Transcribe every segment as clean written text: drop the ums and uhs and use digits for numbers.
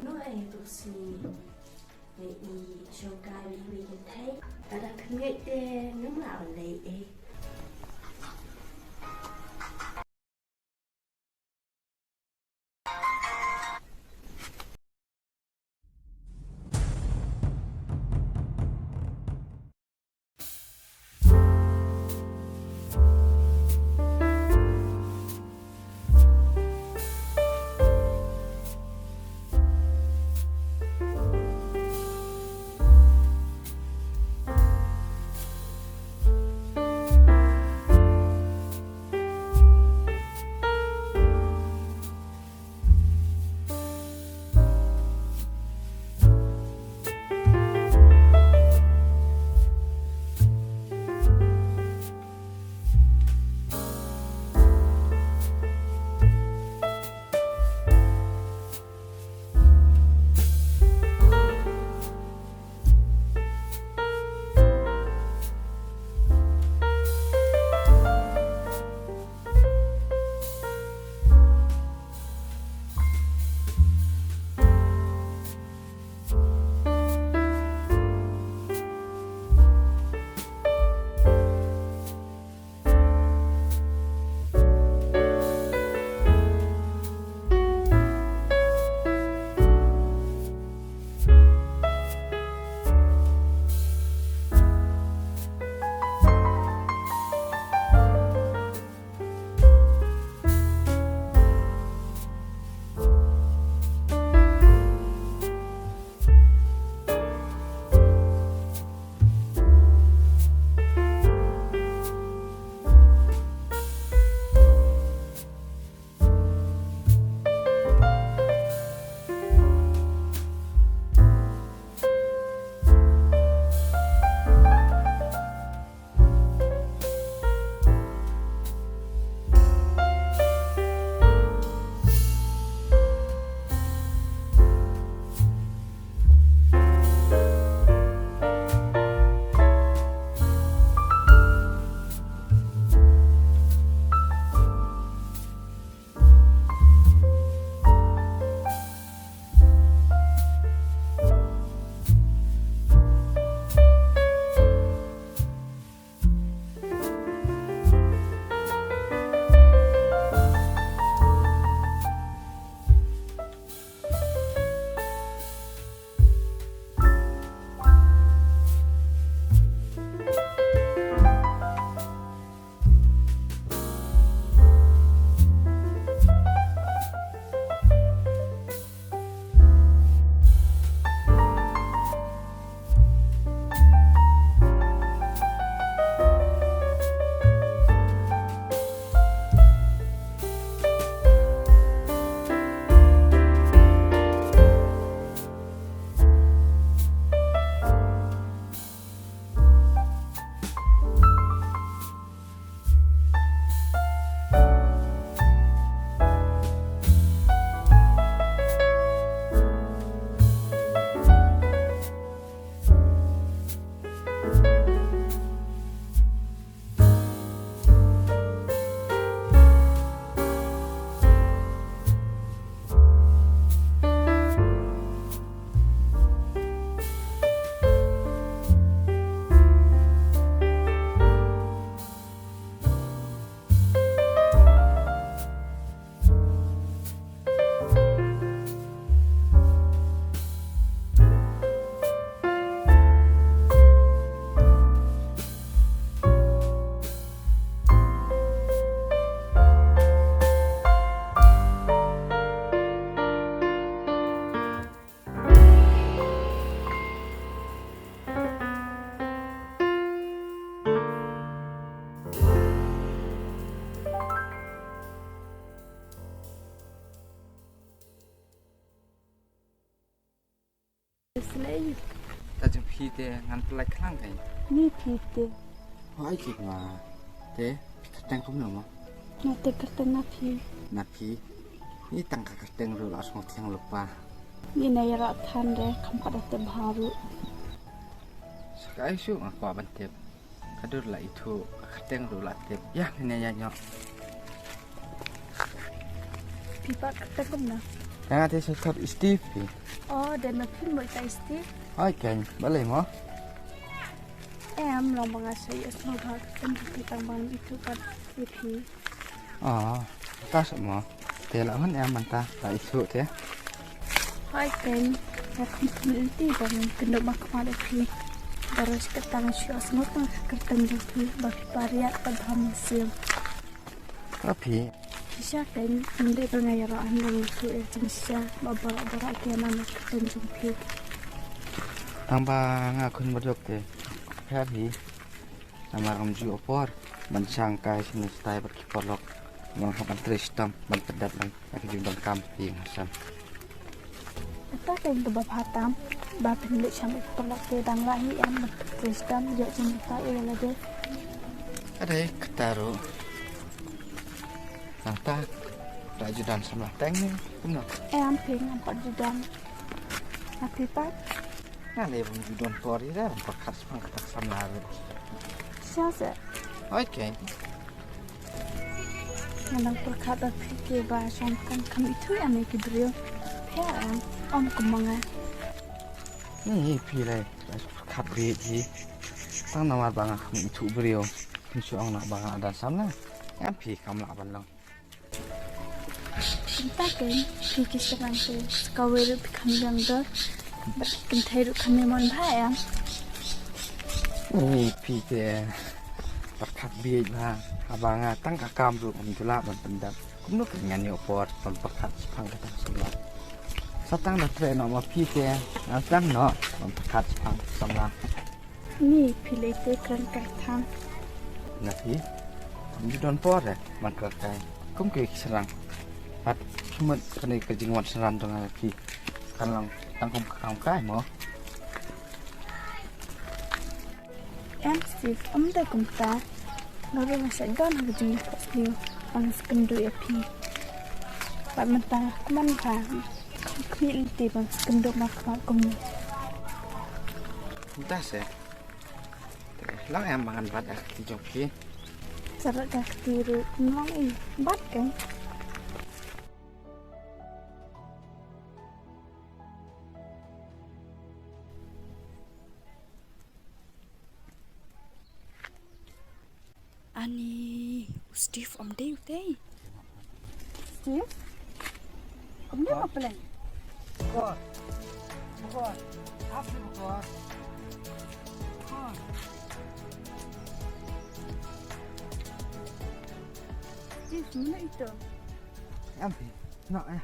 Nó ai tụ si ngày y trong cái vì nhìn thấy ta đã thân nghệ tê nó mạo lấy ấy. ta chụp phi te ngăn lại khang cái ni phi te hỏi kịp mà thế cắt tăng không được mà na te cắt na phi ni tăng cắt tăng rồi là xong tiếng lupa ni na yara than re khampat te bharu cái số mà quả bánh tép cái đó là ít thôi cắt tăng rồi là tép ya này ya nhọ pipa cắt tăng không na Yang ada sektor Steve. Oh, dan makin mau tay Steve. Okay, boleh mo? Em lòng bằng saya semoga tempat tambang itu kat EP. Oh, tak semua. Telah em mentah tak isu teh. Hai kan, aku meliti bangun kenduk makmal EP. Terus ketang syok semoga kertem EP bagi pariat padham sim. Tapi Siya kan hindi pangayaraan ng itu jenisnya babara-bara kianan kertem EP. tambah ngakun berdok teh. Tapi nama ramju opor mencangkai sini stay berkipolok menghapan tristam berpedat lang aku juga camping asam. Ata kan kebab hatam, bab hendak sampai pelak ke dang lahi em berkristam jak cerita ia lagi. Ada ketaru. Nata rajudan sama teng ni, benar. Em ping empat judan. Tapi tak, Nale ramjudan pori dah, pakat semang ketak sama. siapa? Okay. Yang perkat berfikir bahasa kan kami itu yang mikir beliau. Em om kemana? Ni pilih pakat biji. Tang nama bang kamu itu beliau. Pinsu ang nak bang ada sama. Yang pi kamu nak balong. Kita kan fikir sekarang tu sekawal kami yang dah berkentai kami mon bahaya. Ni pi ke pakat biji bang. Abang tang kakam tu om tulak berpendak. Kamu nak dengan ni opor pakat sepang ketak sama. Satang dah tren nama pi ke. Natang no pakat sepang sama. Ni pilih tu keren kertam. Nanti, kamu don por ya, maka kai, kamu ke serang, pat cuma kena kejinguan serang dengan lagi, kalau tangkum kamu kai mo, Em Steve, om dah kumta. Lalu masa don aku jumpa Steve, bang sekendu ya pi. Pak mentang kuman paham. Kami liti bang sekendu makmal kumu. entah sih, lang em makan pada di joki, Sarat dah ketiru kumang ini, bat kan? Ani, Steve om dia teh. Steve? Om dia apa lagi? bukan, apa bukan, Steve, mana itu? ampi, nak ya.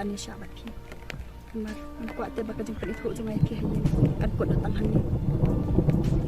Dannie syabat pi. Kemar ang kuat te bakal jemput itu jumai pi hayin kan kuat datang hani.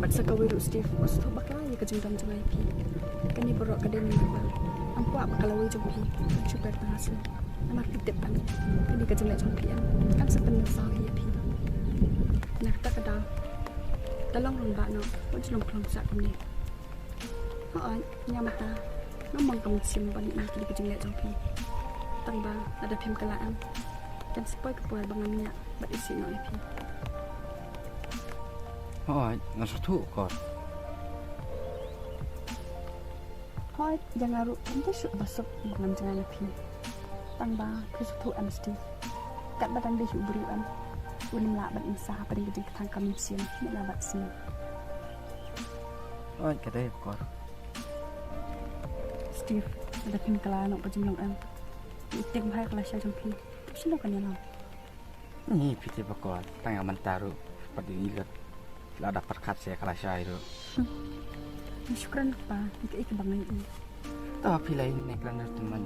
Bat sakawiru Steve ustu bakal ya kejengdam jumai pi. Kani borok kaden ni ba. Ang kuat bakal lawi jumpi. Cuba tangasi. Amar titip kan. Kani kejenglet jumpi kan sepenuh sah ya pi. Nak tak kedal. Dalam lomba no, pun jelum kelongsak ni. Nyamata, ngomong kamu simpan ini kini kejenglet jumpi. Tangba ada pim kelaan dan sepoi kepuar bangan minyak bat isi no ipi. Nasutu kor. Jangan ruk nanti syuk basuk bangan jangan ipi. Tangba kesutu Steve. Kat badan dia syuk berian. Unim labat insah pada gede ketang kami sian ni labat sini. Kedai kor. Steve ada pim kelaan nak berjumlah Itik bahaya kalau saya jumpi. Sino kan yang Ni piti bakor. Tangga mentaru seperti ilat. Lah dapat kat saya kalau saya itu. Syukran apa? Ika bangai ini. Tapi lain ni kerana teman.